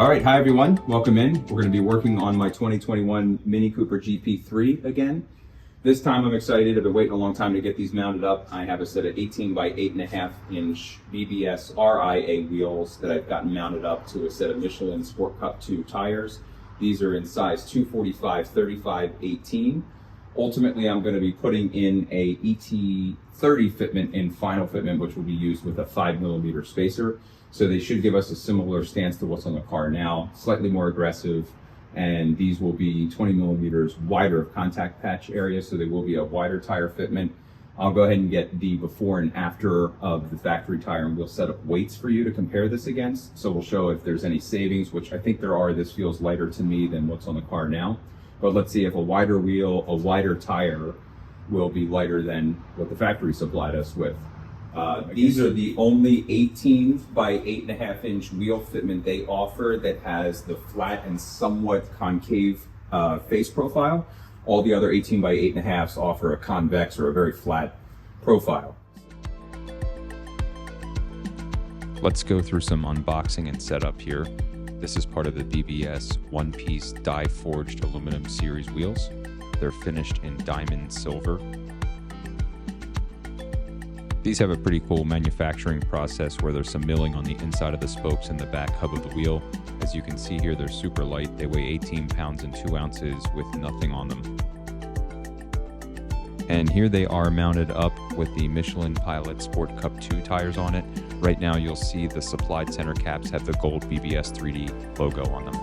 All right, hi everyone, welcome in. We're going to be working on my 2021 Mini Cooper GP3 again. This time I'm excited. I've been waiting a long time to get these mounted up. I have a set of 18 by 8.5 inch BBS RI-A wheels that I've gotten mounted up to a set of Michelin Sport Cup2 tires. These are in size 245, 35, 18. Ultimately, I'm going to be putting in a ET30 fitment in final fitment, which will be used with a 5mm spacer. So they should give us a similar stance to what's on the car now, slightly more aggressive, and these will be 20mm wider of contact patch area, so they will be a wider tire fitment. I'll go ahead and get the before and after of the factory tire, and we'll set up weights for you to compare this against. So we'll show if there's any savings, which I think there are. This feels lighter to me than what's on the car now. But let's see if a wider wheel, a wider tire will be lighter than what the factory supplied us with. These are the only 18 by 8.5 inch wheel fitment they offer that has the flat and somewhat concave face profile. All the other 18 by 8.5s offer a convex or a very flat profile. Let's go through some unboxing and setup here. This is part of the BBS one-piece die-forged aluminum series wheels. They're finished in diamond silver. These have a pretty cool manufacturing process where there's some milling on the inside of the spokes and the back hub of the wheel. As you can see here, they're super light. They weigh 18 pounds and 2 ounces with nothing on them. And here they are mounted up with the Michelin Pilot Sport Cup2 tires on it. Right now you'll see the supplied center caps have the gold BBS 3D logo on them.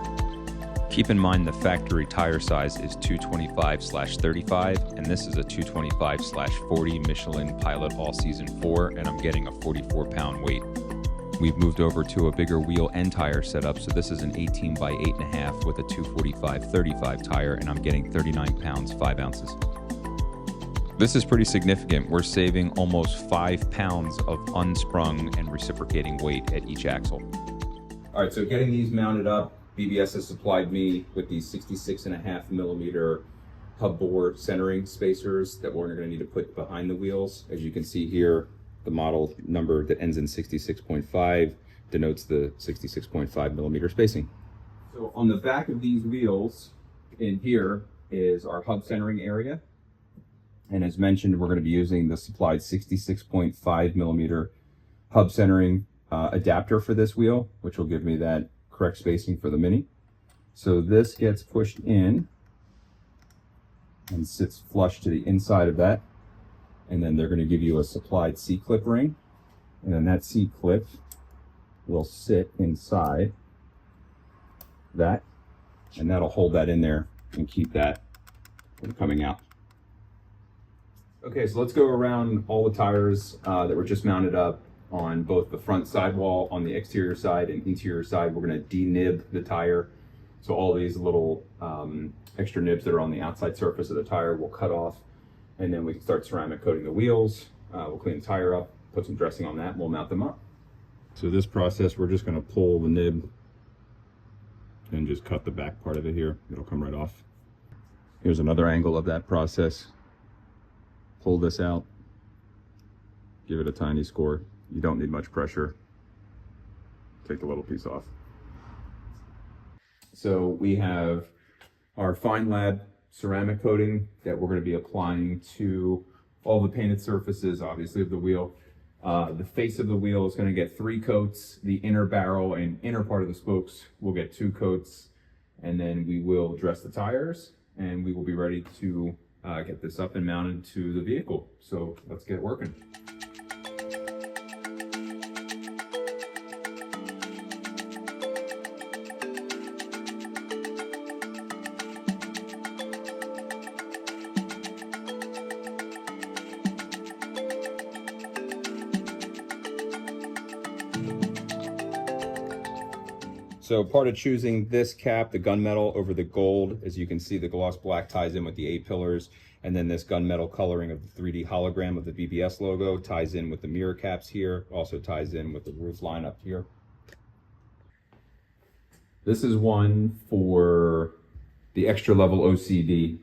Keep in mind the factory tire size is 225/35, and this is a 225/40 Michelin Pilot All Season 4, and I'm getting a 44-pound weight. We've moved over to a bigger wheel and tire setup, so this is an 18 by 8.5 with a 245/35 tire, and I'm getting 39 pounds, 5 ounces. This is pretty significant. We're saving almost 5 pounds of unsprung and reciprocating weight at each axle. All right, so getting these mounted up, BBS has supplied me with these 66.5mm hub bore centering spacers that we're going to need to put behind the wheels. As you can see here, the model number that ends in 66.5 denotes the 66.5mm spacing. So on the back of these wheels in here is our hub centering area. And as mentioned, we're going to be using the supplied 66.5mm hub centering adapter for this wheel, which will give me that correct spacing for the Mini. So this gets pushed in and sits flush to the inside of that. And then they're going to give you a supplied C-clip ring. And then that C-clip will sit inside that. And that'll hold that in there and keep that from coming out. Okay, so let's go around all the tires that were just mounted up on both the front sidewall on the exterior side and interior side. We're going to denib the tire. So all these little extra nibs that are on the outside surface of the tire will cut off, and then we can start ceramic coating the wheels. We'll clean the tire up, put some dressing on that, and we'll mount them up. So this process, we're just going to pull the nib and just cut the back part of it here. It'll come right off. Here's another angle of that process. Pull this out, give it a tiny score. You don't need much pressure. Take the little piece off. So we have our Fine Lab ceramic coating that we're going to be applying to all the painted surfaces, obviously, of the wheel. The face of the wheel is going to get 3 coats. The inner barrel and inner part of the spokes will get 2 coats. And then we will dress the tires, and we will be ready to get this up and mounted to the vehicle. So let's get working. So part of choosing this cap, the gunmetal over the gold, as you can see, the gloss black ties in with the A-pillars, and then this gunmetal coloring of the 3D hologram of the BBS logo ties in with the mirror caps here, also ties in with the roof line up here. This is one for the extra level OCD,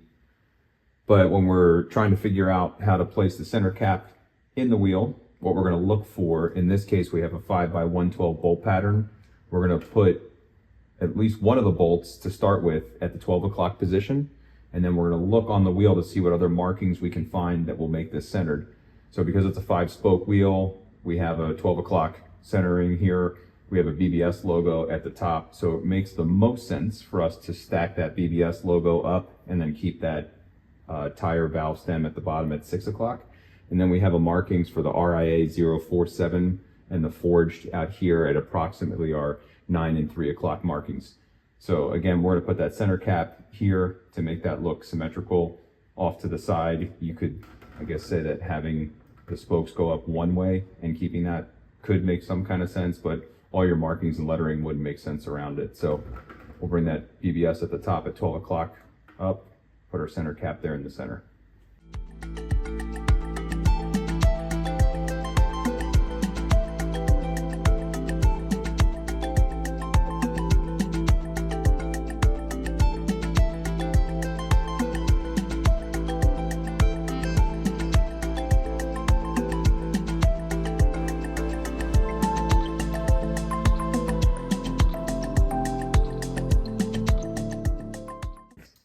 but when we're trying to figure out how to place the center cap in the wheel, what we're going to look for, in this case we have a 5x112 bolt pattern. We're going to put at least one of the bolts to start with at the 12 o'clock position. And then we're going to look on the wheel to see what other markings we can find that will make this centered. So because it's a 5-spoke wheel, we have a 12 o'clock centering here. We have a BBS logo at the top. So it makes the most sense for us to stack that BBS logo up and then keep that tire valve stem at the bottom at 6 o'clock. And then we have a markings for the RI-A 047 and the forged out here at approximately our 9 and 3 o'clock markings. So again, we're going to put that center cap here to make that look symmetrical. Off to the side, you could, I guess, say that having the spokes go up one way and keeping that could make some kind of sense, but all your markings and lettering wouldn't make sense around it. So we'll bring that BBS at the top at 12 o'clock up, put our center cap there in the center.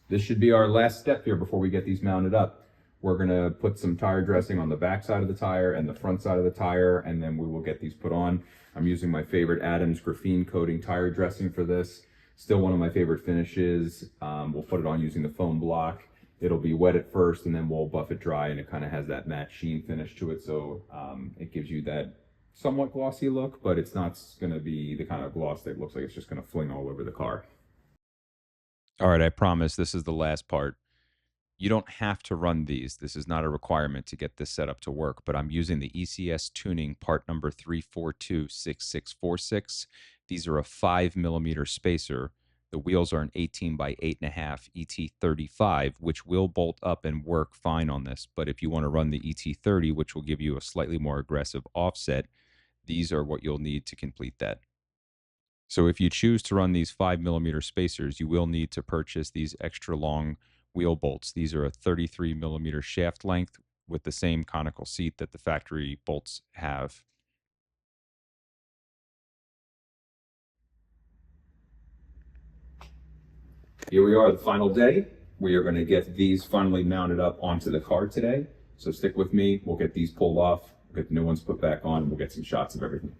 This should be our last step here before we get these mounted up. We're gonna put some tire dressing on the back side of the tire and the front side of the tire, and then we will get these put on. I'm using my favorite Adams graphene coating tire dressing for this. Still one of my favorite finishes. We'll put it on using the foam block. It'll be wet at first, and then we'll buff it dry, and it kind of has that matte sheen finish to it. So it gives you that somewhat glossy look, but it's not gonna be the kind of gloss that looks like it's just gonna fling all over the car. All right, I promise this is the last part. You don't have to run these. This is not a requirement to get this set up to work, but I'm using the ECS Tuning part number 3426646. These are a 5mm spacer. The wheels are an 18 by 8.5 ET35, which will bolt up and work fine on this. But if you want to run the ET30, which will give you a slightly more aggressive offset, these are what you'll need to complete that. So if you choose to run these 5mm spacers, you will need to purchase these extra long wheel bolts. These are a 33mm shaft length with the same conical seat that the factory bolts have. Here we are, the final day. We are going to get these finally mounted up onto the car today. So stick with me. We'll get these pulled off, we'll get the new ones put back on, and we'll get some shots of everything.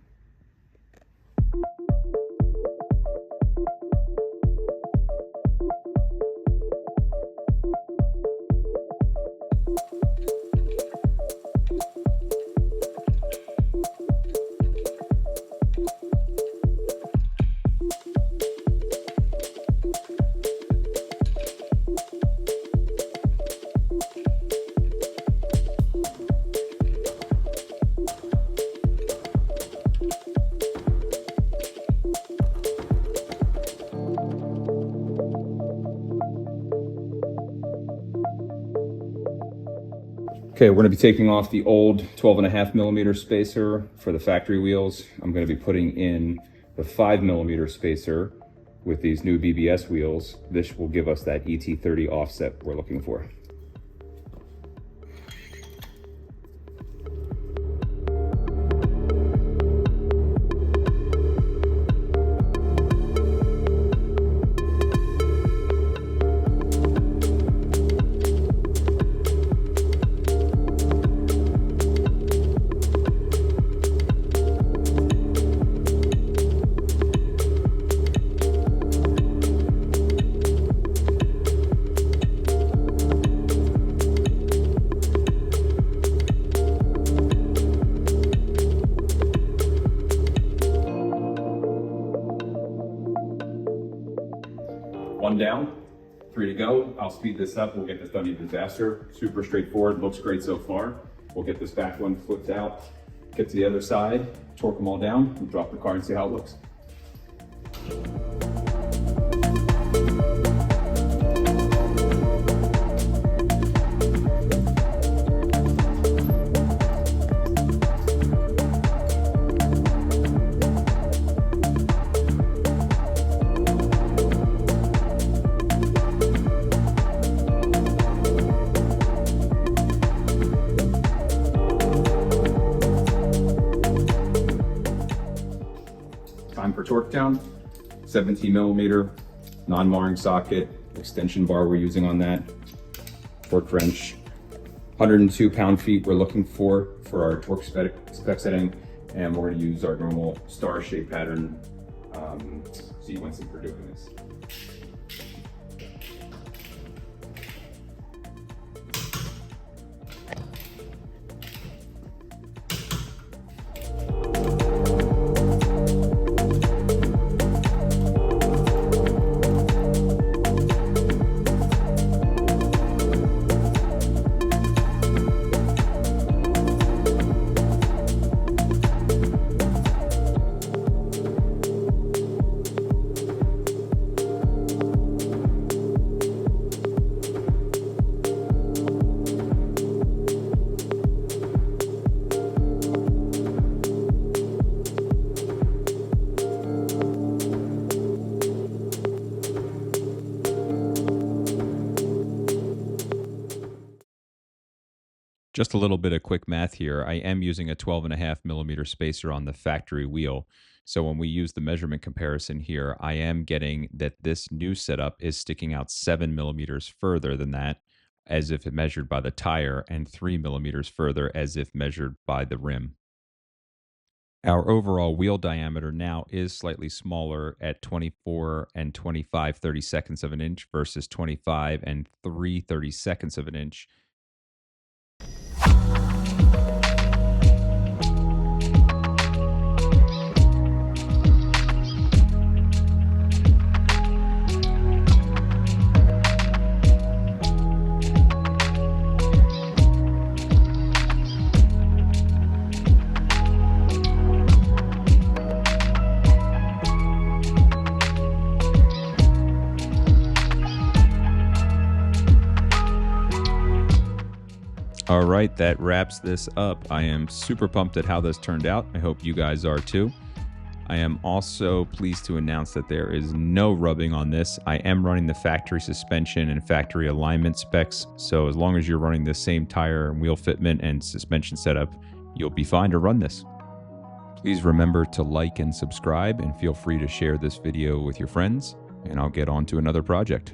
Okay, we're going to be taking off the old 12.5mm spacer for the factory wheels. I'm going to be putting in the 5mm spacer with these new BBS wheels. This will give us that ET30 offset we're looking for. One down, 3 to go. I'll speed this up. We'll get this done even faster. Super straightforward. Looks great so far. We'll get this back one flipped out, get to the other side, torque them all down, and drop the car and see how it looks. Time for torque down. 17 millimeter non-marring socket, extension bar we're using on that, torque wrench, 102 pound-feet we're looking for our torque spec setting, and we're going to use our normal star shape pattern sequencing for doing this. Just a little bit of quick math here. I am using a 12.5 millimeter spacer on the factory wheel. So when we use the measurement comparison here, I am getting that this new setup is sticking out 7 millimeters further than that, as if it measured by the tire, and 3 millimeters further as if measured by the rim. Our overall wheel diameter now is slightly smaller at 24 and 25/32 of an inch versus 25 and 3/32 of an inch. All right, that wraps this up. I am super pumped at how this turned out. I hope you guys are too. I am also pleased to announce that there is no rubbing on this. I am running the factory suspension and factory alignment specs, so as long as you're running the same tire and wheel fitment and suspension setup, you'll be fine to run this. Please remember to like and subscribe, and feel free to share this video with your friends, and I'll get on to another project.